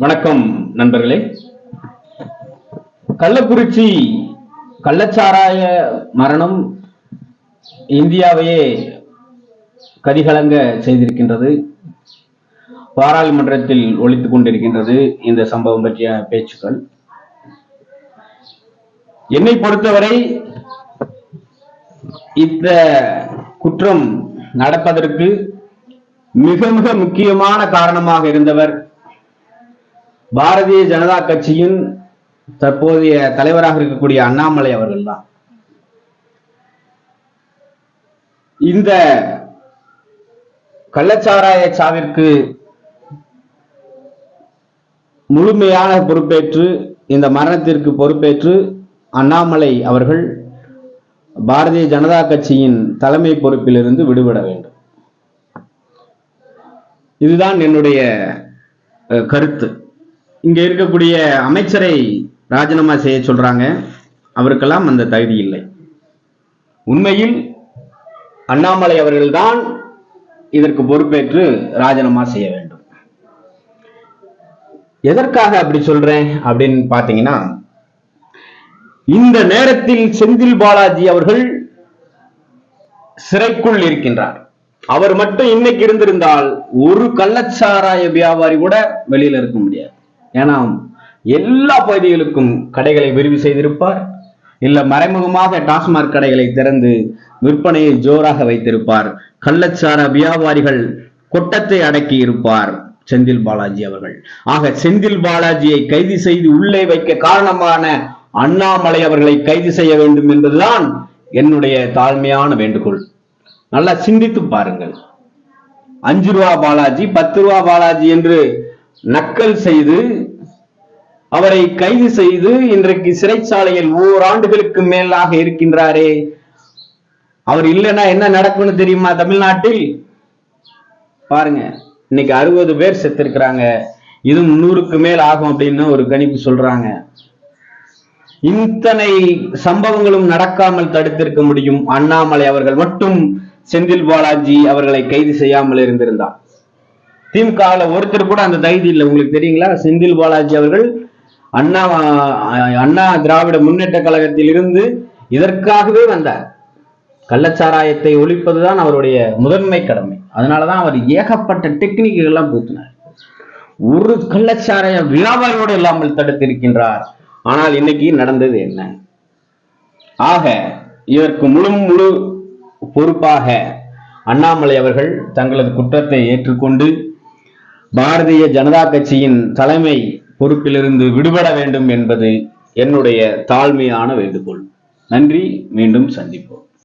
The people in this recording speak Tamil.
வணக்கம் நண்பர்களே. கள்ளக்குறிச்சி கள்ளச்சாராய மரணம் இந்தியாவையே கதிகலங்க செய்திருக்கின்றது. பாராளுமன்றத்தில் ஒலித்துக் கொண்டிருக்கின்றது இந்த சம்பவம் பற்றிய பேச்சுக்கள். என்னை பொறுத்தவரை இந்த குற்றம் நடப்பதற்கு மிக மிக முக்கியமான காரணமாக இருந்தவர் பாரதிய ஜனதா கட்சியின் தற்போதைய தலைவராக இருக்கக்கூடிய அண்ணாமலை அவர்கள் தான். இந்த கள்ளச்சாராய சாவிற்கு முழுமையான பொறுப்பேற்று, இந்த மரணத்திற்கு பொறுப்பேற்று அண்ணாமலை அவர்கள் பாரதிய ஜனதா கட்சியின் தலைமை பொறுப்பிலிருந்து விடுபட வேண்டும். இதுதான் என்னுடைய கருத்து. இங்க இருக்கக்கூடிய அமைச்சரை ராஜினாமா செய்ய சொல்றாங்க. அவருக்கெல்லாம் அந்த தகுதி இல்லை. உண்மையில் அண்ணாமலை அவர்கள்தான் இதற்கு பொறுப்பேற்று ராஜினாமா செய்ய வேண்டும். எதற்காக அப்படி சொல்றேன் அப்படின்னு பாத்தீங்கன்னா, இந்த நேரத்தில் செந்தில் பாலாஜி அவர்கள் சிறைக்குள் இருக்கின்றார். அவர் மட்டும் இன்னைக்கு இருந்திருந்தால் ஒரு கள்ளச்சாராய வியாபாரி கூட வெளியில இருக்க முடியாது. ஏன்னா எல்லா பகுதிகளுக்கும் கடைகளை விரிவு செய்திருப்பார். இல்ல மறைமுகமாக டாஸ்மாக் கடைகளை திறந்து விற்பனையை ஜோராக வைத்திருப்பார். கள்ளச்சார வியாபாரிகள் கொட்டத்தை அடக்கி இருப்பார் செந்தில் பாலாஜி அவர்கள். ஆக செந்தில் பாலாஜியை கைது செய்து உள்ளே வைக்க காரணமான அண்ணாமலை அவர்களை கைது செய்ய வேண்டும் என்பதுதான் என்னுடைய தாழ்மையான வேண்டுகோள். நல்லா சிந்தித்து பாருங்கள். 5 ரூபா பாலாஜி, 10 ரூபா பாலாஜி என்று நக்கல் செய்து அவரை கைது செய்து இன்றைக்கு சிறைச்சாலையில் ஓராண்டுகளுக்கு மேலாக இருக்கின்றாரே. அவர் இல்லைன்னா என்ன நடக்கும்னு தெரியுமா? தமிழ்நாட்டில் பாருங்க, இன்னைக்கு 60 பேர் செத்து இருக்கிறாங்க. இது 300க்கு மேல் ஆகும் அப்படின்னு ஒரு கணிப்பு சொல்றாங்க. இத்தனை சம்பவங்களும் நடக்காமல் தடுத்திருக்க முடியும் அண்ணாமலை அவர்கள் மட்டும் செந்தில் பாலாஜி அவர்களை கைது செய்யாமல் இருந்திருந்தார். திமுக ஒருத்தர் கூட அந்த தைரியம் இல்லை. உங்களுக்கு தெரியுங்களா? செந்தில் பாலாஜி அவர்கள் அண்ணா திராவிட முன்னேற்ற கழகத்தில் இருந்து இதற்காகவே வந்தார். கள்ளச்சாராயத்தை ஒழிப்பதுதான் அவருடைய முதன்மை கடமை. அதனாலதான் அவர் ஏகப்பட்ட டெக்னிக்குகள் எல்லாம் பூத்தினார். ஒரு கள்ளச்சாராய வியாபாரியோடு இல்லாமல் தடுத்திருக்கின்றார். ஆனால் இன்னைக்கு நடந்தது என்ன? ஆக இதற்கு முழு பொறுப்பாக அண்ணாமலை அவர்கள் தங்களது குற்றத்தை ஏற்றுக்கொண்டு பாரதிய ஜனதா கட்சியின் தலைமை பொறுப்பிலிருந்து விடுபட வேண்டும் என்பது என்னுடைய தாழ்மையான வேண்டுகோள். நன்றி. மீண்டும் சந்திப்போம்.